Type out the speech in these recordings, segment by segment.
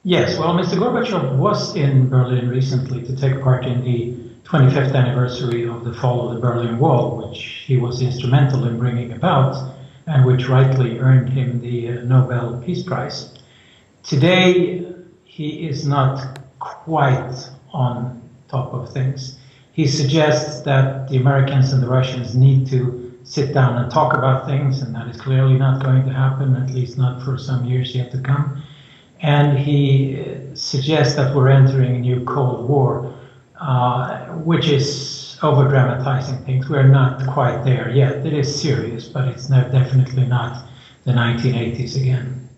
Yes, well, Mr. Gorbachev was in Berlin recently to take part in the 25th anniversary of the fall of the Berlin Wall, which he was instrumental in bringing about and which rightly earned him the Nobel Peace Prize. Today, he is not quite on top of things. He suggests that the Americans and the Russians need to sit down and talk about things, and that is clearly not going to happen, at least not for some years yet to come. And he suggests that we're entering a new Cold War, which is over-dramatizing things. We're not quite there yet. It is serious, but it's definitely not the 1980s again.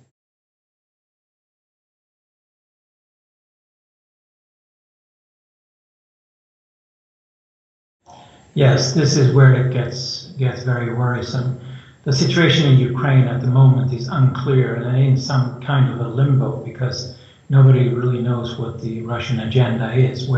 Yes, this is where it gets very worrisome. The situation in Ukraine at the moment is unclear and in some kind of a limbo because nobody really knows what the Russian agenda is,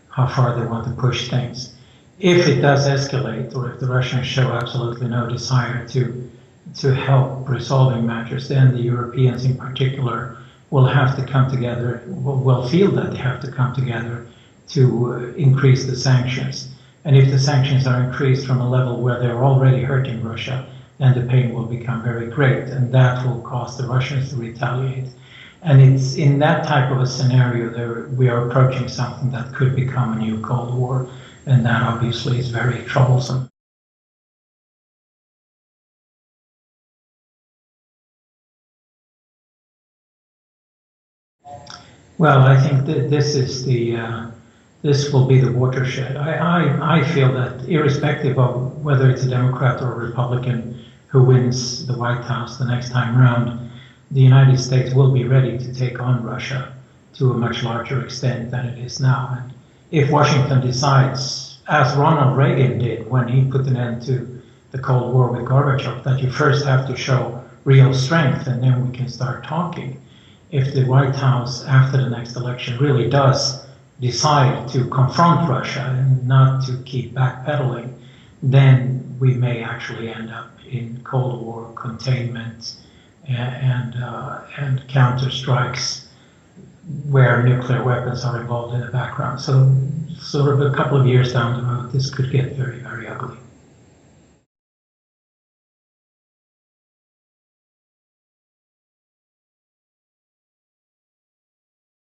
how far they want to push things. If it does escalate, or if the Russians show absolutely no desire to help resolving matters, then the Europeans in particular will have to come together, will feel that they have to come together to increase the sanctions. And if the sanctions are increased from a level where they're already hurting Russia, then the pain will become very great, and that will cause the Russians to retaliate. And it's in that type of a scenario that we are approaching something that could become a new Cold War, and that obviously is very troublesome. Well, I think that this will be the watershed. I feel that irrespective of whether it's a Democrat or a Republican who wins the White House the next time round, the United States will be ready to take on Russia to a much larger extent than it is now. And if Washington decides, as Ronald Reagan did when he put an end to the Cold War with Gorbachev, that you first have to show real strength and then we can start talking. If the White House after the next election really does decide to confront Russia and not to keep backpedaling, then we may actually end up in Cold War containment and counter strikes where nuclear weapons are involved in the background. So sort of a couple of years down the road, this could get very, very ugly.